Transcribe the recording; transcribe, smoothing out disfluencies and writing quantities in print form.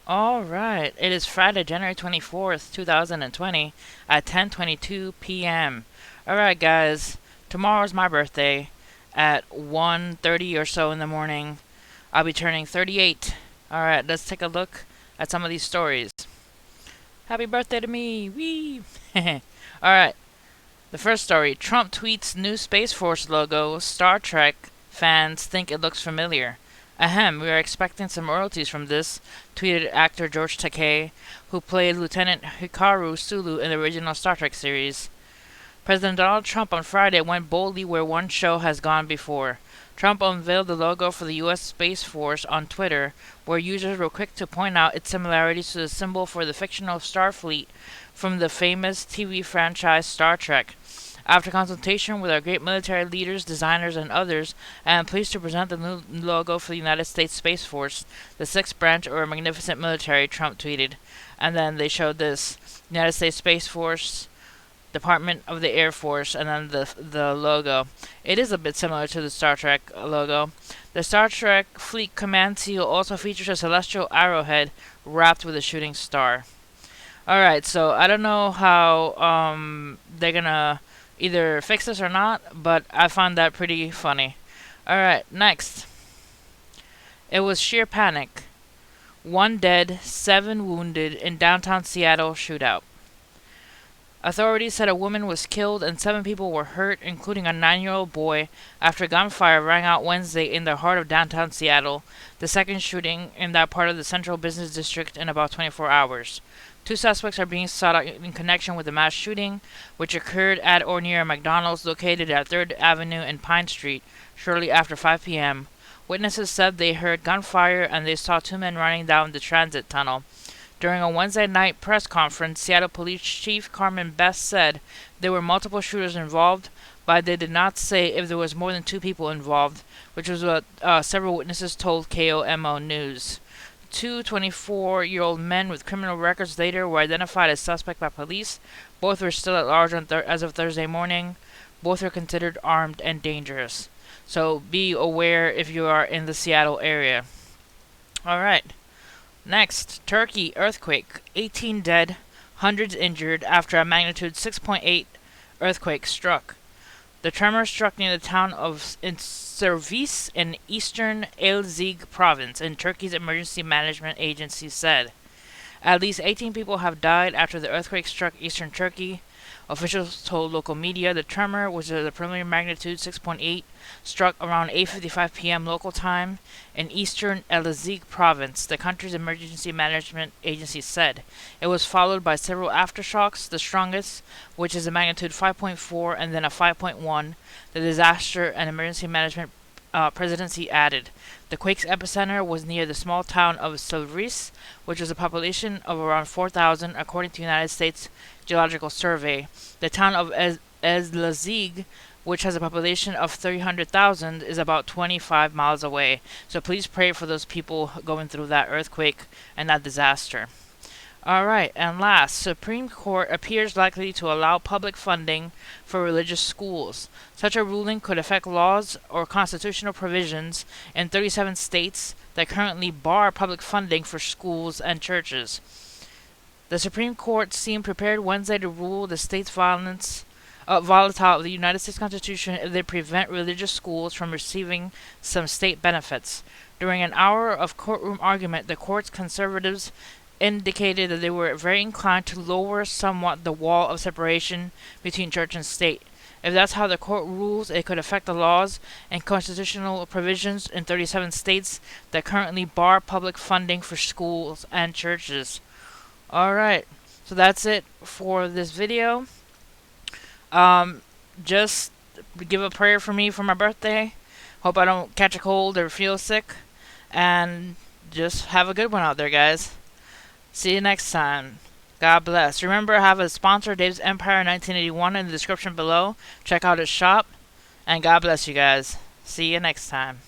Alright, it is Friday, January 24th, 2020 at 10:22 p.m. Alright guys, tomorrow's my birthday at 1:30 or so in the morning. I'll be turning 38. Alright, let's take a look at some of these stories. Happy birthday to me! Wee! Alright, the first story. Trump tweets new Space Force logo. Star Trek fans think it looks familiar. Ahem, we are expecting some royalties from this, tweeted actor George Takei, who played Lieutenant Hikaru Sulu in the original Star Trek series. President Donald Trump on Friday went boldly where one show has gone before. Trump unveiled the logo for the U.S. Space Force on Twitter, where users were quick to point out its similarities to the symbol for the fictional Starfleet from the famous TV franchise Star Trek. After consultation with our great military leaders, designers, and others, I am pleased to present the new logo for the United States Space Force, the sixth branch of our magnificent military, Trump tweeted. And then they showed this United States Space Force, Department of the Air Force, and then the logo. It is a bit similar to the Star Trek logo. The Star Trek Fleet Command Seal also features a celestial arrowhead wrapped with a shooting star. Alright, so I don't know how they're gonna either fix this or not, but I found that pretty funny. Alright, next. It was sheer panic. 1 dead, 7 wounded in downtown Seattle shootout. Authorities said a woman was killed and 7 people were hurt, including a 9-year-old boy, after gunfire rang out Wednesday in the heart of downtown Seattle, the second shooting in that part of the central business district in about 24 hours. 2 suspects are being sought out in connection with the mass shooting, which occurred at or near a McDonald's located at 3rd Avenue and Pine Street shortly after 5 p.m. Witnesses said they heard gunfire and they saw 2 men running down the transit tunnel. During a Wednesday night press conference, Seattle Police Chief Carmen Best said there were multiple shooters involved, but they did not say if there was more than 2 people involved, which was what several witnesses told KOMO News. 2 24-year-old men with criminal records later were identified as suspect by police. Both were still at large as of Thursday morning. Both are considered armed and dangerous. So be aware if you are in the Seattle area. Alright. Next, Turkey earthquake. 18 dead, hundreds injured after a magnitude 6.8 earthquake struck. The tremor struck near the town of Service in eastern Elazig province, and Turkey's emergency management agency said. At least 18 people have died after the earthquake struck eastern Turkey. Officials told local media the tremor, which is a preliminary magnitude 6.8, struck around 8:55 p.m. local time in eastern Elazig province, the country's emergency management agency said. It was followed by several aftershocks, the strongest, which is a magnitude 5.4, and then a 5.1. The disaster and emergency management presidency added. The quake's epicenter was near the small town of Silvris, which has a population of around 4,000, according to the United States Geological Survey. The town of Elazig, which has a population of 300,000, is about 25 miles away. So please pray for those people going through that earthquake and that disaster. Alright, and last, Supreme Court appears likely to allow public funding for religious schools. Such a ruling could affect laws or constitutional provisions in 37 states that currently bar public funding for schools and churches. The Supreme Court seemed prepared Wednesday to rule the state's volatile of the United States Constitution if they prevent religious schools from receiving some state benefits. During an hour of courtroom argument, the court's conservatives indicated that they were very inclined to lower somewhat the wall of separation between church and state. If that's how the court rules, it could affect the laws and constitutional provisions in 37 states that currently bar public funding for schools and churches. Alright, so that's it for this video. Just give a prayer for me for my birthday. Hope I don't catch a cold or feel sick. And just have a good one out there, guys. See you next time. God bless. Remember, I have a sponsor, Dave's Empire 1981, in the description below. Check out his shop. And God bless you guys. See you next time.